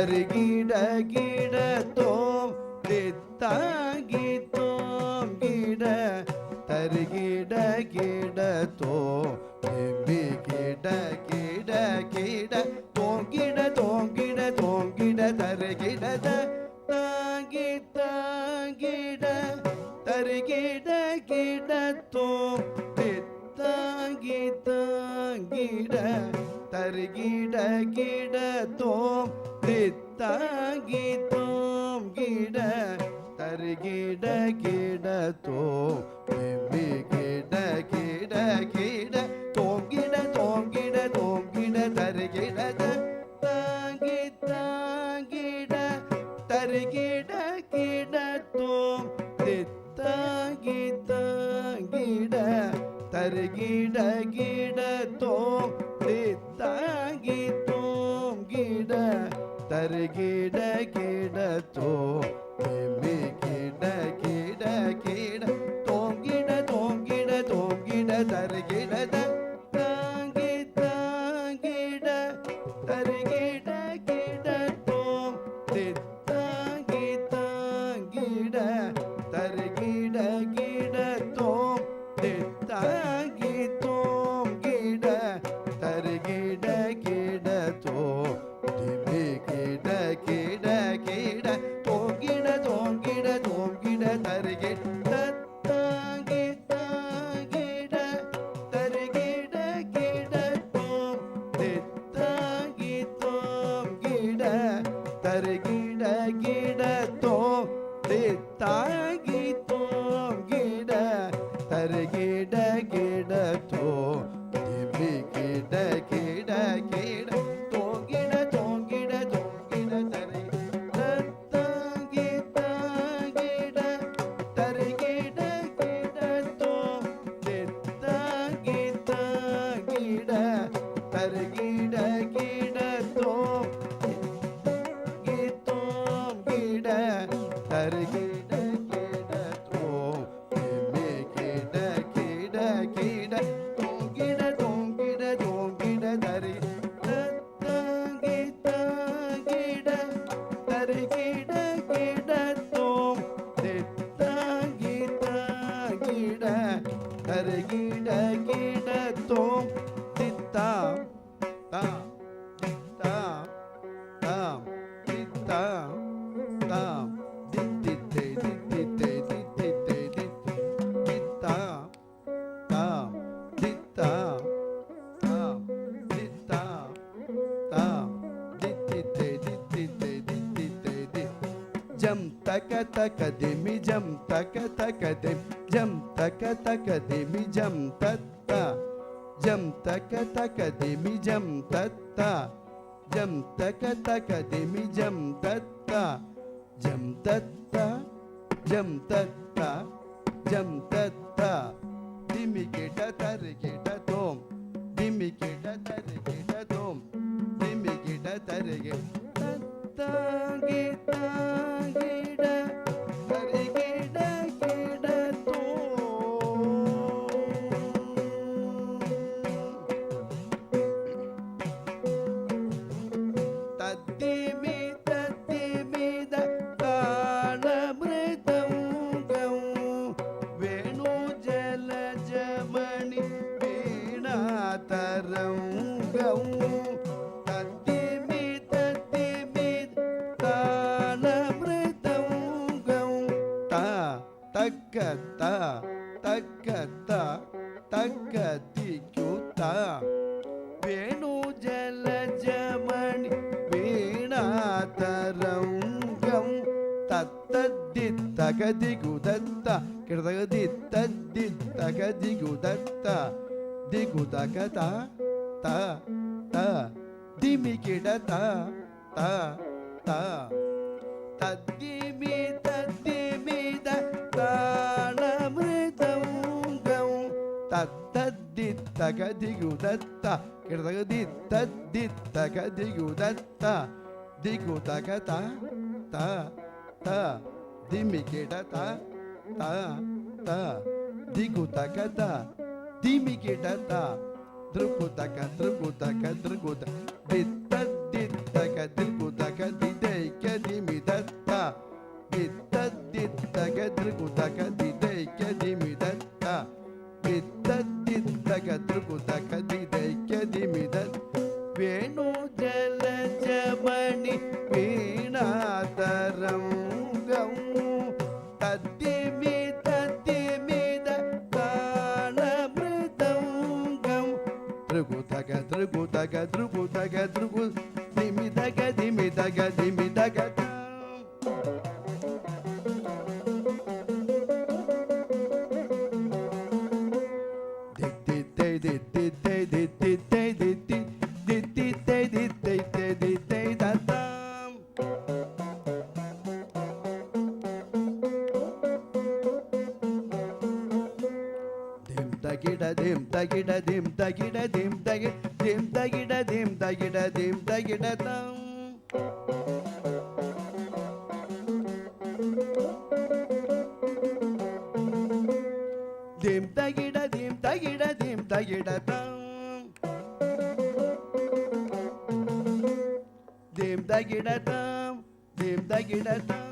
தருகிட கிட தோம் தித்தாகி தோம் கிட தருகிட கிட தோம் திம்பி கிட கிட கிட தோங்கிட தோங்கிட தோங்கிட தருகிட தாங்கி தாங்கிட தருகிட கிட தோம் தித்தாங்கி தாங்கிட தருகிட கிட தோம் தித்தாங்கி தோம் கிட தருகிட கிட தோம் திம்பி கிட கிட கிட தோங்கிட தோங்கிட தோங்கிட தருகிட தாங்கி தாங்கிட தருகிட கிட தோம் தித்தாங்கி தாங்கிட தருகிட கிட தோம் தித்தாங்கி தோம் கிட தருகிட கிட தோம் திம்பி கிட கிட கிட தோங்கிட தோங்கிட தோங்கிட தருகிட தாங்கி தாங்கிட தருகிட கிட தோம் தித்தாங்கி தாங்கிட தருகிட கிட தோம் தித்தாங்கி தோம் கிட தருகிட கிட தோம் திம்பி கிட கிட கிட தோங்கிட தோங்கிட தோங்கிட தருகிட தாங்கி தாங்கிட தருகிட கிட தோம் தித்தாங்கி தோம் கிட தருகிட கிட தோம் தித்தாங்கி தோம் கிட தருகிட கிட தோம் திம்பி கிட கிட கிட தோங்கிட தோங்கிட தோங்கிட தருகிட தாங்கி தாங்கிட தருகிட கிட தோம் தித்தாங்கி தாங்கிட தருகிட கிட தோம் தித்தாங்கி தோம் கிட தருகிட கிட தோம் திம்பி கிட கிட கிட தோங்கிட தோங்கிட தோங்கிட தருகிட தாங்கி தாங்கிட தருகிட கிட தோம் தித்தாங்கி தாங்கிட தருகிட கிட தோம் தித்தா தா தித்தா தாம் தித்தா தாம் தித்தித்தே தித்தித்தே தித்தித்தே தித்தா தாம் தித்தா தாம் தித்தா தாம் தித்தித்தே தித்தித்தே தித்தித்தே ஜம் தக தக திமி ஜம் தக தக திம் ஜம் தக தக திமி ஜம் தத்தா ஜம் தக தக திமி ஜம் தத்தா ஜம் தக தக திமி ஜம் தத்தா ஜம் தத்தா ஜம் தத்தா ஜம் தத்தா திமி கிட தரு கிட தோம் திமி கிட தரு கிட தோம் திமி கிட தரு கிட தாங்கி தாங்கிட தருகிட கிட தோம் தத்திமி தத்திமித தாளமிருதங்கம் வேணு ஜலஜமணி வீணாதரங்கம் தத்திமி தத்திமித தாளமிருதங்கம் தா தக்க தா தக்க தா தக்க திக்குதா வேணு ஜலஜமணி வீணாதரங்கம் தத்ததித்தகதிகுதத்த கிருதகதித்ததித்தகதிகுதத்த திகுதகத த த திமி கிடத த த தத்திமி தத்திமித தாளமிருதங்கம் தத்ததித்தகதிகுதத்த கிருதகதித்ததித்தகதிகுதத்த திகுதகத த த திமி கிடத த த ದಿಗುತಕದ ದಿಮಿಗಿಡದ ದೃಗುತಕ ದೃಗುತಕ ದೃಗುತ ದಿತ್ತ ದಿತ್ತಕ ದಿಗುತಕ ದಿ ತ್ರಿಗುತಗ ತ್ರಿಗುತಗ ತ್ರಿಗುತಗ ತ್ರಿಗು ದಿಮಿದಗ ದಿಮಿದಗ ದಿಮಿದಗ ಗಿಡ ಧಿಮ್ ತಗಿಡ ಧಿಮ್ ತಗಿಡ ಧಿಮ್ ತಗಿ ಧಿಮ್ ತಗಿಡ ಧಿಮ್ ತಗಿಡ ಧಿಮ್ ತಗಿಡ ತಂ ಧಿಮ್ ತಗಿಡ ಧಿಮ್ ತಗಿಡ ಧಿಮ್ ತಗಿಡ ತಂ ಧಿಮ್ ತಗಿಡ ತಂ ಧಿಮ್ ತಗಿಡ ತಂ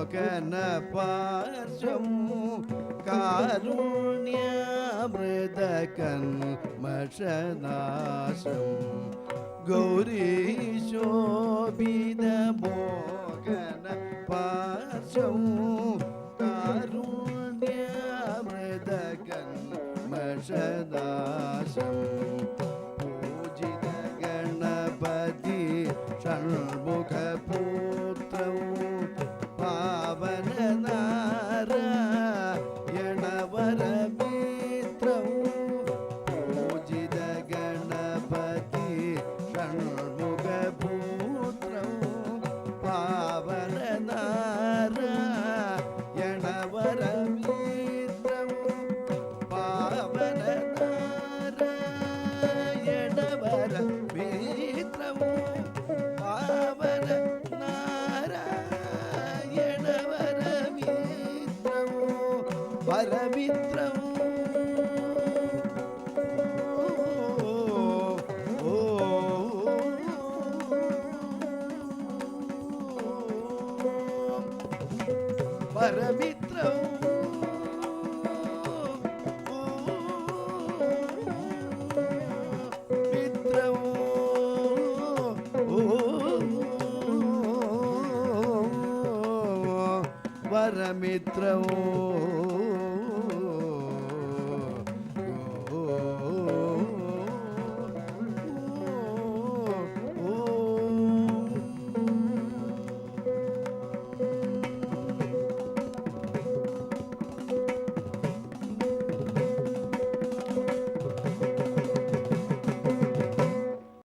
మోకన పార్శ్వము కారుణ్యామృతకన్మషనాశం గౌరీ శోభిత మోకన పార్శ్వము కారుణ్యామృతకన్మషనాశం పూజిత గణపతి షణ్ముఖ పుత్రం పావన నారాయణ వరమిత్రం పూజిత గణపతి షణ్ముఖ పుత్రం పావన నారాయణ వరమిత్రం పావన నారాయణ వరమిత్రం పావన నారాయణ వరమిత్రము వరమిత్రము వరమిత్రము మిత్రము వరమిత్రము